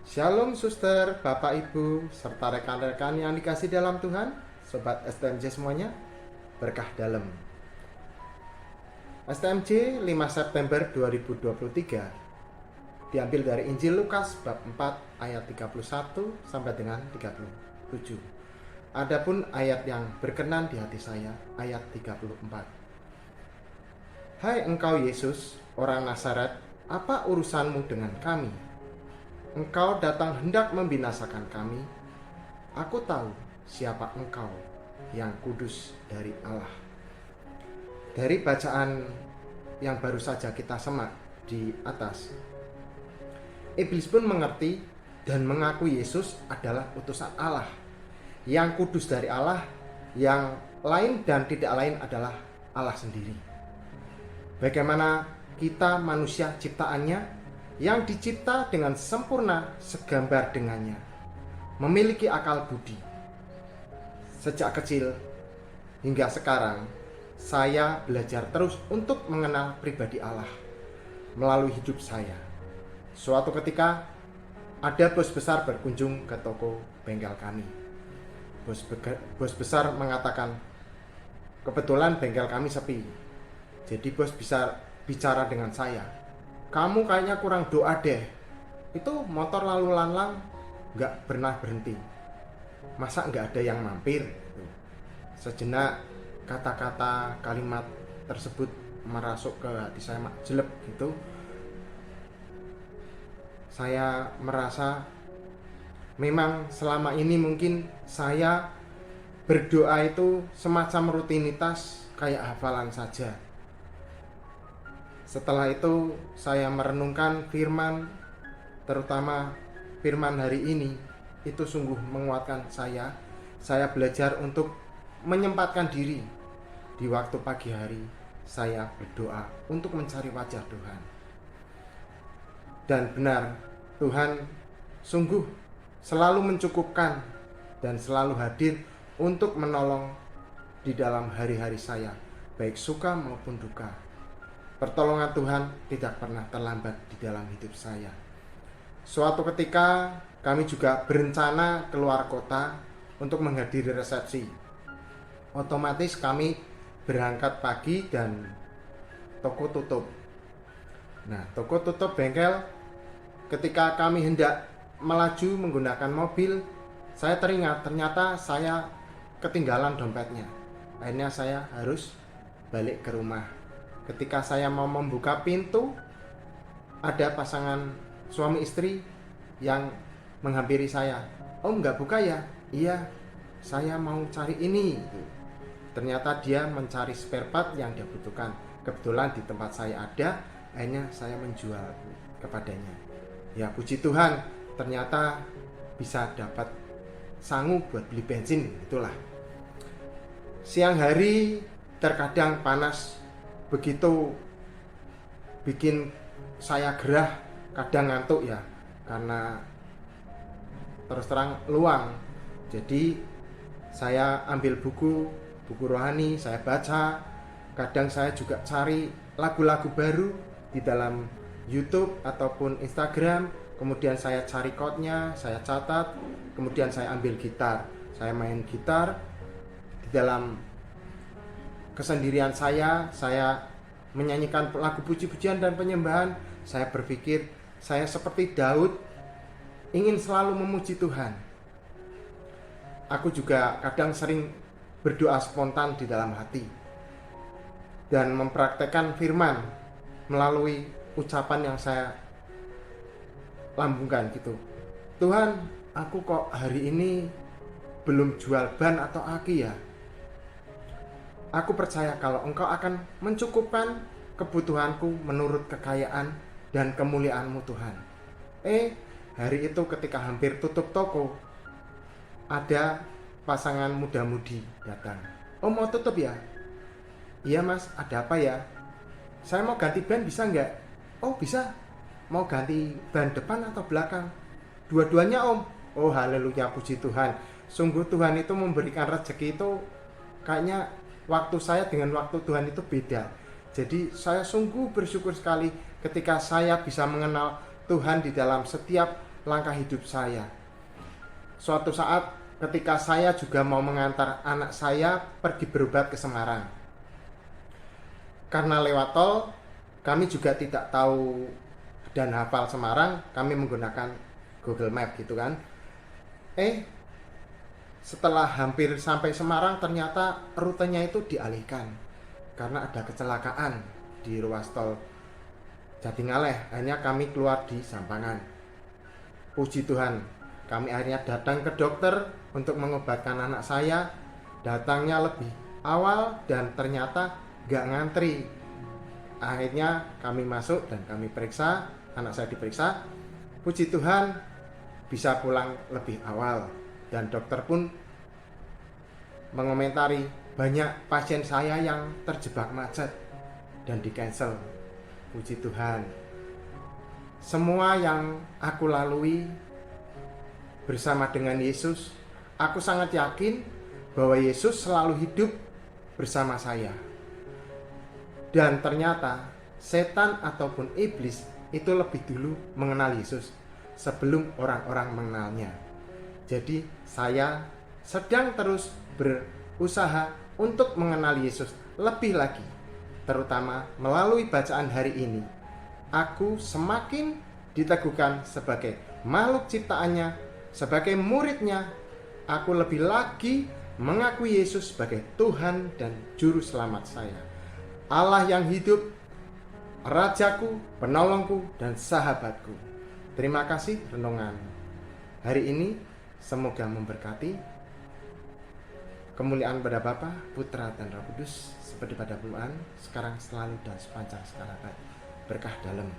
Shalom suster, bapak ibu, serta rekan-rekan yang dikasih dalam Tuhan. Sobat STMJ semuanya, berkah dalam. STMJ 5 September 2023 diambil dari Injil Lukas bab 4 ayat 31 sampai dengan 37. Adapun ayat yang berkenan di hati saya, ayat 34. Hai engkau Yesus, orang Nazaret, apa urusanmu dengan kami? Engkau datang hendak membinasakan kami. Aku tahu siapa engkau, yang kudus dari Allah. Dari bacaan yang baru saja kita semak di atas, iblis pun mengerti dan mengaku Yesus adalah utusan Allah, yang kudus dari Allah, yang lain dan tidak lain adalah Allah sendiri. Bagaimana kita manusia ciptaannya yang dicipta dengan sempurna segambar dengannya, memiliki akal budi. Sejak kecil hingga sekarang, saya belajar terus untuk mengenal pribadi Allah melalui hidup saya. Suatu ketika, ada bos besar berkunjung ke toko bengkel kami. Bos besar mengatakan, kebetulan bengkel kami sepi. Jadi bos bisa bicara dengan saya. Kamu kayaknya kurang doa deh. Itu motor lalu lalang gak pernah berhenti. Masa gak ada yang mampir? Sejenak kata-kata kalimat tersebut merasuk ke hati saya jelek gitu. Saya merasa memang selama ini mungkin saya berdoa itu semacam rutinitas, kayak hafalan saja. Setelah itu saya merenungkan firman, terutama firman hari ini, itu sungguh menguatkan saya. Saya belajar untuk menyempatkan diri di waktu pagi hari. Saya berdoa untuk mencari wajah Tuhan. Dan benar, Tuhan sungguh selalu mencukupkan dan selalu hadir untuk menolong di dalam hari-hari saya, baik suka maupun duka. Pertolongan Tuhan tidak pernah terlambat di dalam hidup saya. Suatu ketika kami juga berencana keluar kota untuk menghadiri resepsi. Otomatis kami berangkat pagi dan toko tutup. Nah, toko tutup bengkel. Ketika kami hendak melaju menggunakan mobil, saya teringat ternyata saya ketinggalan dompetnya. Akhirnya saya harus balik ke rumah. Ketika saya mau membuka pintu, ada pasangan suami istri yang menghampiri saya. Om nggak buka ya? Iya, saya mau cari ini. Ternyata dia mencari spare part yang dia butuhkan. Kebetulan di tempat saya ada, akhirnya saya menjual kepadanya. Ya puji Tuhan, ternyata bisa dapat sangu buat beli bensin, itulah. Siang hari terkadang panas, begitu bikin saya gerah, kadang ngantuk ya, karena terus terang luang. Jadi saya ambil buku rohani, saya baca. Kadang saya juga cari lagu-lagu baru di dalam YouTube ataupun Instagram. Kemudian saya cari chordnya, saya catat. Kemudian saya ambil gitar, saya main gitar. Di dalam kesendirian saya menyanyikan lagu puji-pujian dan penyembahan. Saya berpikir saya seperti Daud, ingin selalu memuji Tuhan. Aku juga kadang sering berdoa spontan di dalam hati dan mempraktekkan firman melalui ucapan yang saya lambungkan gitu. Tuhan, aku kok hari ini belum jual ban atau aki ya? Aku percaya kalau Engkau akan mencukupkan kebutuhanku menurut kekayaan dan kemuliaan-Mu Tuhan. Hari itu ketika hampir tutup toko, ada pasangan muda-mudi datang. Oh mau tutup ya? Iya mas, ada apa ya? Saya mau ganti ban bisa nggak? Oh bisa. Mau ganti ban depan atau belakang? Dua-duanya om. Oh haleluya, puji Tuhan. Sungguh Tuhan itu memberikan rezeki itu kayaknya waktu saya dengan waktu Tuhan itu beda. Jadi saya sungguh bersyukur sekali ketika saya bisa mengenal Tuhan di dalam setiap langkah hidup saya. Suatu saat ketika saya juga mau mengantar anak saya pergi berobat ke Semarang. Karena lewat tol, kami juga tidak tahu dan hafal Semarang, kami menggunakan Google Map gitu kan. Setelah hampir sampai Semarang, ternyata rutenya itu dialihkan karena ada kecelakaan di ruas tol Jatingaleh. Akhirnya kami keluar di Sampangan. Puji Tuhan, kami akhirnya datang ke dokter untuk mengobatkan anak saya. Datangnya lebih awal dan ternyata gak ngantri. Akhirnya kami masuk dan kami periksa, anak saya diperiksa. Puji Tuhan bisa pulang lebih awal. Dan dokter pun mengomentari banyak pasien saya yang terjebak macet dan di cancel. Puji Tuhan, semua yang aku lalui bersama dengan Yesus, aku sangat yakin bahwa Yesus selalu hidup bersama saya. Dan ternyata setan ataupun iblis itu lebih dulu mengenal Yesus sebelum orang-orang mengenalnya. Jadi saya sedang terus berusaha untuk mengenal Yesus lebih lagi, terutama melalui bacaan hari ini. Aku semakin diteguhkan sebagai makhluk ciptaannya, sebagai muridnya. Aku lebih lagi mengakui Yesus sebagai Tuhan dan Juru Selamat saya, Allah yang hidup, Rajaku, penolongku, dan sahabatku. Terima kasih renungan hari ini. Semoga memberkati. Kemuliaan pada Bapa, Putra, dan Roh Kudus, seperti pada permulaan, sekarang, selalu, dan sepanjang segala abad. Berkah dalam